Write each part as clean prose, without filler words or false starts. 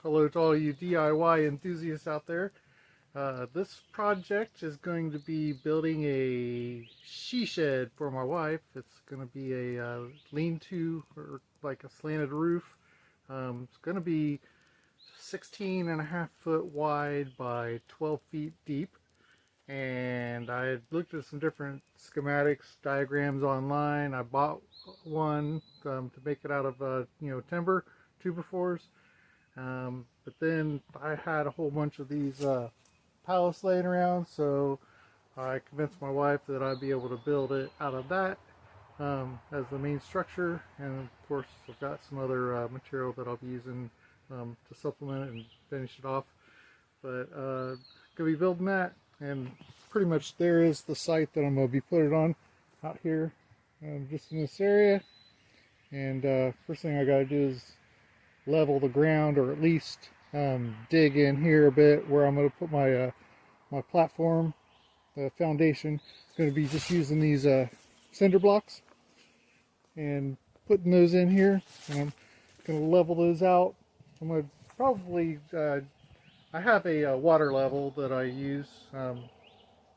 hello to all you DIY enthusiasts out there. This project is going to be building a she shed for my wife. It's going to be a lean-to, or like a slanted roof. It's going to be 16.5 foot wide by 12 feet deep. And I had looked at some different schematics, diagrams online. I bought one to make it out of timber, 2x4s. But then I had a whole bunch of these pallets laying around, so I convinced my wife that I'd be able to build it out of that as the main structure. And of course I've got some other material that I'll be using to supplement it and finish it off. But gonna be building that, and pretty much there is the site that I'm gonna be putting it on, out here, just in this area. And first thing I gotta do is level the ground, or at least dig in here a bit where I'm going to put my my platform, the foundation. It's going to be just using these cinder blocks and putting those in here, and I'm going to level those out. I'm going to probably I have a water level that I use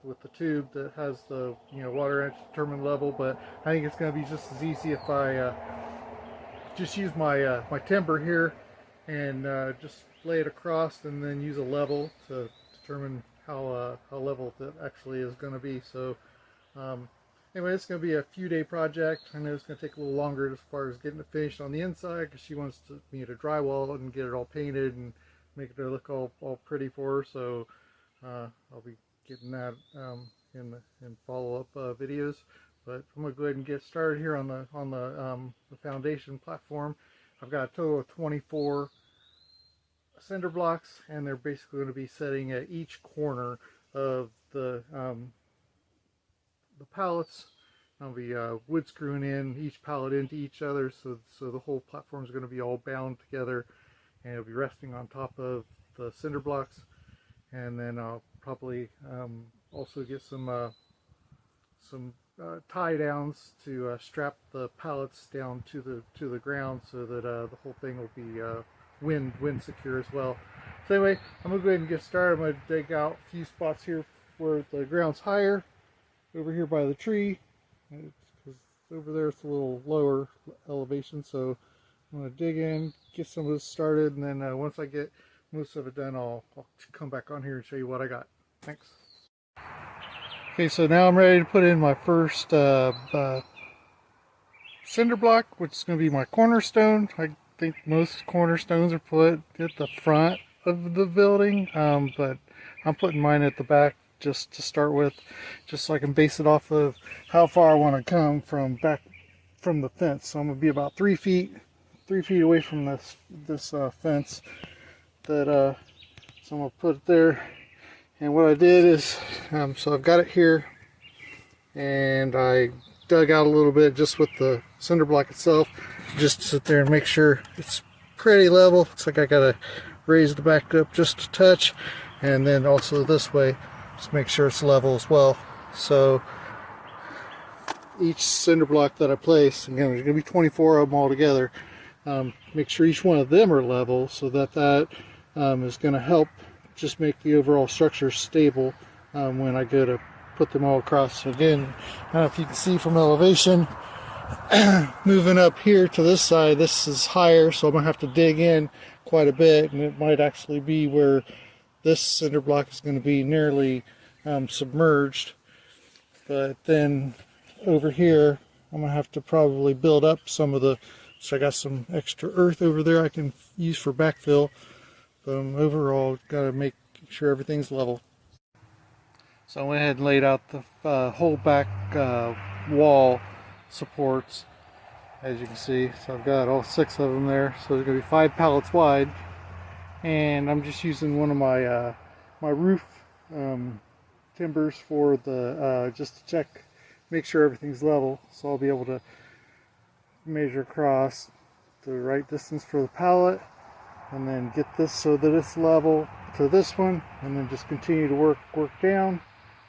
with the tube that has the water determined level, but I think it's going to be just as easy if I just use my my timber here and just lay it across, and then use a level to determine how level that actually is going to be. So anyway, it's going to be a few day project. I know it's going to take a little longer as far as getting it finished on the inside, because she wants me to drywall it and get it all painted and make it look all pretty for her. So I'll be getting that in follow-up videos. But I'm going to go ahead and get started here on the foundation platform. I've got a total of 24 cinder blocks, and they're basically going to be setting at each corner of the pallets. I'll be wood screwing in each pallet into each other, so the whole platform is going to be all bound together, and it'll be resting on top of the cinder blocks. And then I'll probably also get some tie downs to strap the pallets down to the ground, so that the whole thing will be wind secure as well. So anyway, I'm gonna go ahead and get started. I'm gonna dig out a few spots here where the ground's higher, over here by the tree, because over there it's a little lower elevation. So I'm gonna dig in, get some of this started, and then once I get most of it done, I'll come back on here and show you what I got. Thanks. Okay, so now I'm ready to put in my first cinder block, which is going to be my cornerstone. I think most cornerstones are put at the front of the building, but I'm putting mine at the back just to start with, just so I can base it off of how far I want to come from the fence. So I'm going to be about 3 feet away from this fence. So I'm going to put it there. And what I did is, so I've got it here, and I dug out a little bit just with the cinder block itself, just to sit there and make sure it's pretty level. It's like I gotta raise the back up just a touch, and then also this way, just make sure it's level as well. So each cinder block that I place, again, there's gonna be 24 of them all together. Make sure each one of them are level, so that is gonna help just make the overall structure stable when I go to put them all across. So again, I don't know if you can see from elevation, moving up here to this side, this is higher, so I'm gonna have to dig in quite a bit, and it might actually be where this cinder block is going to be nearly submerged. But then over here, I'm gonna have to probably build up some of so I got some extra earth over there I can use for backfill. Overall, got to make sure everything's level. So I went ahead and laid out the whole back wall supports, as you can see. So I've got all 6 of them there. So there's going to be 5 pallets wide, and I'm just using one of my my roof timbers for the just to check, make sure everything's level. So I'll be able to measure across the right distance for the pallet, and then get this so that it's level to this one, and then just continue to work down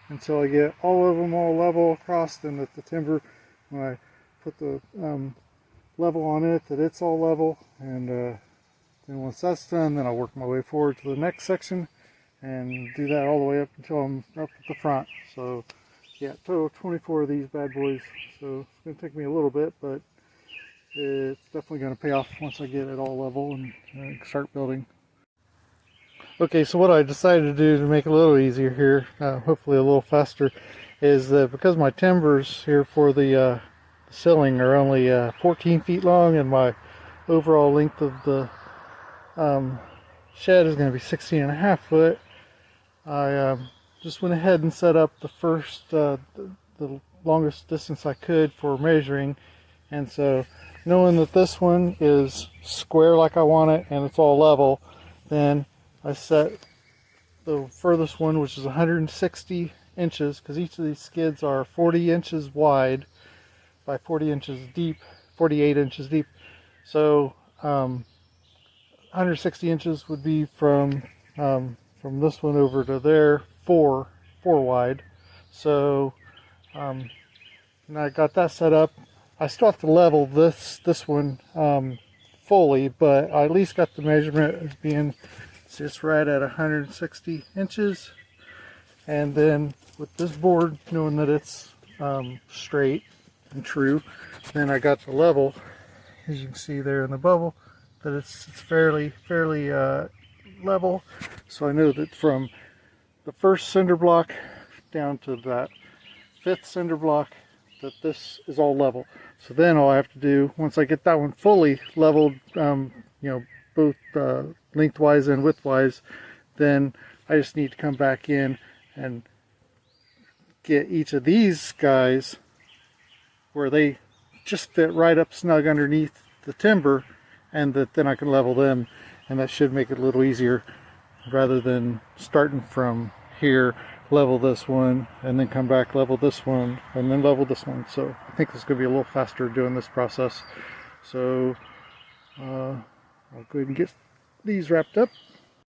until I get all of them all level across. Then with the timber, when I put the level on it, that it's all level, and Then once that's done, then I'll work my way forward to the next section and do that all the way up until I'm up at the front. So yeah, total 24 of these bad boys. So it's going to take me a little bit, but it's definitely going to pay off once I get it all level and start building. Okay, so what I decided to do to make it a little easier here, hopefully a little faster, is that because my timbers here for the ceiling are only 14 feet long and my overall length of the shed is going to be 16.5 foot, I just went ahead and set up the first, the longest distance I could for measuring. And so knowing that this one is square like I want it and it's all level, then I set the furthest one, which is 160 inches, because each of these skids are 40 inches wide by 40 inches deep, 48 inches deep. So 160 inches would be from this one over to there, four wide. So and I got that set up. I still have to level this one fully, but I at least got the measurement as being just right at 160 inches. And then with this board, knowing that it's straight and true, then I got the level, as you can see there in the bubble, that it's fairly level. So I know that from the first cinder block down to that 5th cinder block, that this is all level. So then all I have to do, once I get that one fully leveled, you know, both lengthwise and widthwise, then I just need to come back in and get each of these guys where they just fit right up snug underneath the timber, and that then I can level them, and that should make it a little easier rather than starting from here, level this one and then come back, level this one and then level this one. So I think it's going to be a little faster doing this process. So I'll go ahead and get these wrapped up.